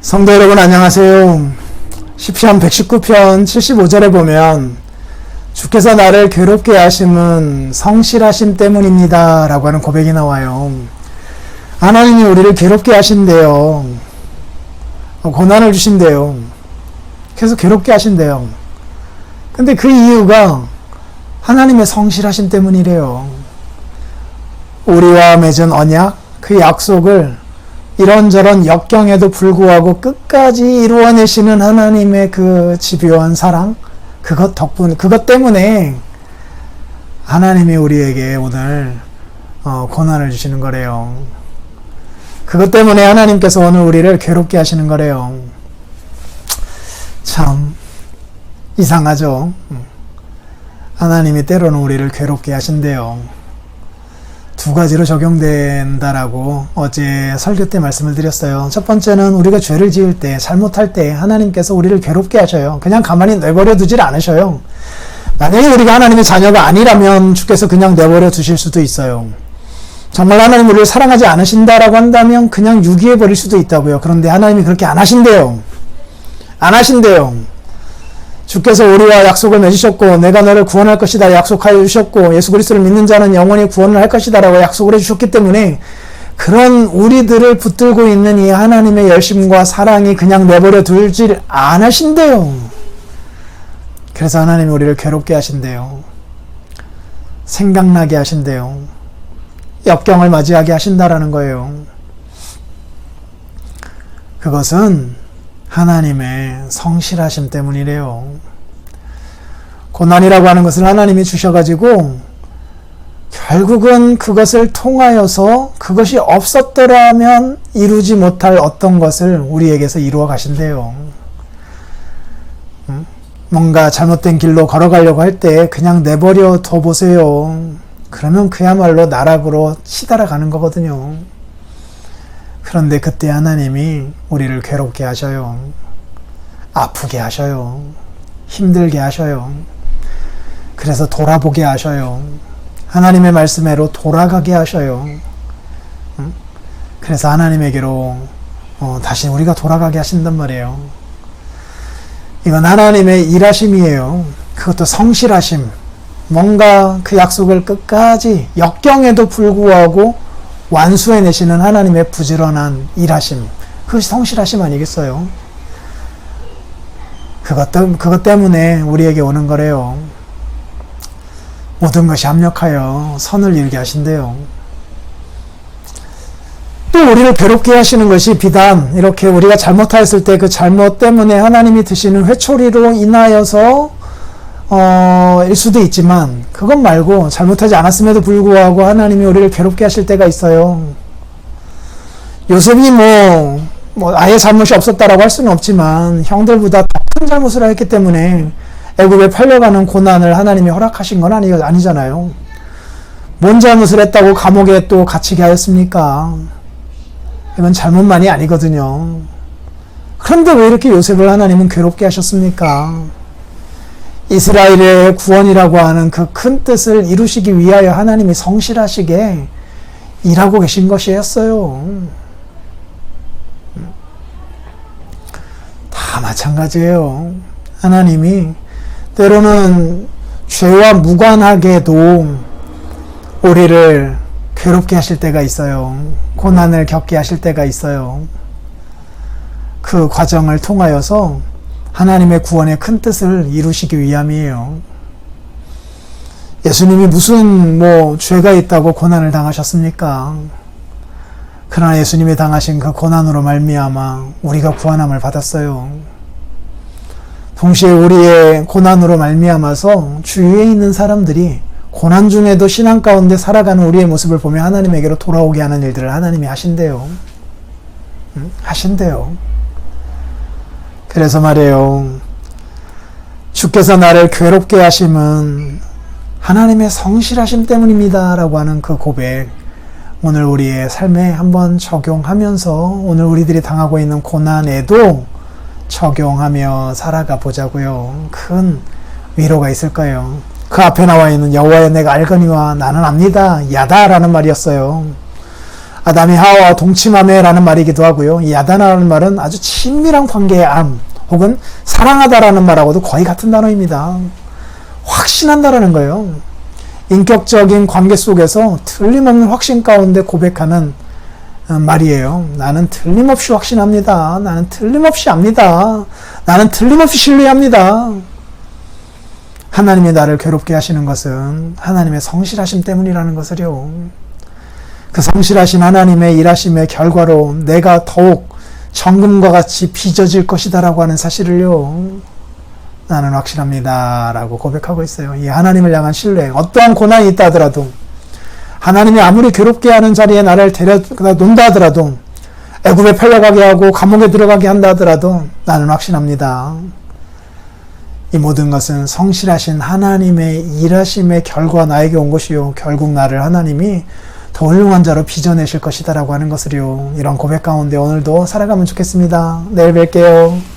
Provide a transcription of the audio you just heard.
성도 여러분 안녕하세요. 시편 119편 75절에 보면 주께서 나를 괴롭게 하심은 성실하심 때문입니다 라고 하는 고백이 나와요. 하나님이 우리를 괴롭게 하신대요. 고난을 주신대요. 계속 괴롭게 하신대요. 근데 그 이유가 하나님의 성실하심 때문이래요. 우리와 맺은 언약, 그 약속을 이런저런 역경에도 불구하고 끝까지 이루어내시는 하나님의 그 집요한 사랑, 그것 때문에 하나님이 우리에게 오늘 고난을 주시는 거래요. 그것 때문에 하나님께서 오늘 우리를 괴롭게 하시는 거래요. 참 이상하죠? 하나님이 때로는 우리를 괴롭게 하신대요. 두 가지로 적용된다라고 어제 설교 때 말씀을 드렸어요. 첫 번째는 우리가 죄를 지을 때, 잘못할 때 하나님께서 우리를 괴롭게 하셔요. 그냥 가만히 내버려 두질 않으셔요. 만약에 우리가 하나님의 자녀가 아니라면 주께서 그냥 내버려 두실 수도 있어요. 정말 하나님 우리를 사랑하지 않으신다라고 한다면 그냥 유기해 버릴 수도 있다고요. 그런데 하나님이 그렇게 안 하신대요. 안 하신대요. 주께서 우리와 약속을 맺으셨고 내가 너를 구원할 것이다 약속하여 주셨고 예수 그리스도를 믿는 자는 영원히 구원을 할 것이다 라고 약속을 해주셨기 때문에 그런 우리들을 붙들고 있는 이 하나님의 열심과 사랑이 그냥 내버려 두질 않으신대요. 그래서 하나님이 우리를 괴롭게 하신대요. 생각나게 하신대요. 역경을 맞이하게 하신다라는 거예요. 그것은 하나님의 성실하심 때문이래요. 고난이라고 하는 것을 하나님이 주셔가지고 결국은 그것을 통하여서 그것이 없었더라면 이루지 못할 어떤 것을 우리에게서 이루어 가신대요. 뭔가 잘못된 길로 걸어가려고 할 때 그냥 내버려 둬 보세요. 그러면 그야말로 나락으로 치달아 가는 거거든요. 그런데 그때 하나님이 우리를 괴롭게 하셔요. 아프게 하셔요. 힘들게 하셔요. 그래서 돌아보게 하셔요. 하나님의 말씀대로 돌아가게 하셔요. 그래서 하나님에게로 다시 우리가 돌아가게 하신단 말이에요. 이건 하나님의 일하심이에요. 그것도 성실하심. 뭔가 그 약속을 끝까지 역경에도 불구하고 완수해내시는 하나님의 부지런한 일하심, 그것이 성실하심 아니겠어요? 그것 때문에 우리에게 오는 거래요. 모든 것이 합력하여 선을 이루게 하신대요. 또 우리를 괴롭게 하시는 것이 비단 이렇게 우리가 잘못하였을 때 그 잘못 때문에 하나님이 드시는 회초리로 인하여서 일 수도 있지만 그것 말고 잘못하지 않았음에도 불구하고 하나님이 우리를 괴롭게 하실 때가 있어요. 요셉이 아예 잘못이 없었다라고 할 수는 없지만 형들보다 더 큰 잘못을 했기 때문에 애굽에 팔려가는 고난을 하나님이 허락하신 건 아니잖아요. 뭔 잘못을 했다고 감옥에 또 갇히게 하였습니까? 이건 잘못만이 아니거든요. 그런데 왜 이렇게 요셉을 하나님은 괴롭게 하셨습니까? 이스라엘의 구원이라고 하는 그 큰 뜻을 이루시기 위하여 하나님이 성실하시게 일하고 계신 것이었어요. 다 마찬가지예요. 하나님이 때로는 죄와 무관하게도 우리를 괴롭게 하실 때가 있어요. 고난을 겪게 하실 때가 있어요. 그 과정을 통하여서 하나님의 구원의 큰 뜻을 이루시기 위함이에요. 예수님이 무슨 죄가 있다고 고난을 당하셨습니까? 그러나 예수님이 당하신 그 고난으로 말미암아 우리가 구원함을 받았어요. 동시에 우리의 고난으로 말미암아서 주위에 있는 사람들이 고난 중에도 신앙 가운데 살아가는 우리의 모습을 보며 하나님에게로 돌아오게 하는 일들을 하나님이 하신대요. 하신대요. 그래서 말이에요. 주께서 나를 괴롭게 하심은 하나님의 성실하심 때문입니다 라고 하는 그 고백, 오늘 우리의 삶에 한번 적용하면서 오늘 우리들이 당하고 있는 고난에도 적용하며 살아가 보자고요. 큰 위로가 있을 거예요. 그 앞에 나와 있는 여호와여 내가 알거니와 나는 압니다. 야다라는 말이었어요. 아담이 하와와 동침하매라는 말이기도 하고요. 이 야다라는 말은 아주 친밀한 관계의 암 혹은 사랑하다라는 말하고도 거의 같은 단어입니다. 확신한다라는 거예요. 인격적인 관계 속에서 틀림없는 확신 가운데 고백하는 말이에요. 나는 틀림없이 확신합니다. 나는 틀림없이 압니다. 나는 틀림없이 신뢰합니다. 하나님이 나를 괴롭게 하시는 것은 하나님의 성실하심 때문이라는 것을요. 그 성실하신 하나님의 일하심의 결과로 내가 더욱 정금과 같이 빚어질 것이다 라고 하는 사실을요. 나는 확신합니다 라고 고백하고 있어요. 이 하나님을 향한 신뢰, 어떠한 고난이 있다 하더라도 하나님이 아무리 괴롭게 하는 자리에 나를 데려다 놓는다 하더라도 애굽에 팔려가게 하고 감옥에 들어가게 한다 하더라도 나는 확신합니다. 이 모든 것은 성실하신 하나님의 일하심의 결과 나에게 온 것이요. 결국 나를 하나님이 더 훌륭한 자로 빚어내실 것이다 라고 하는 것을요. 이런 고백 가운데 오늘도 살아가면 좋겠습니다. 내일 뵐게요.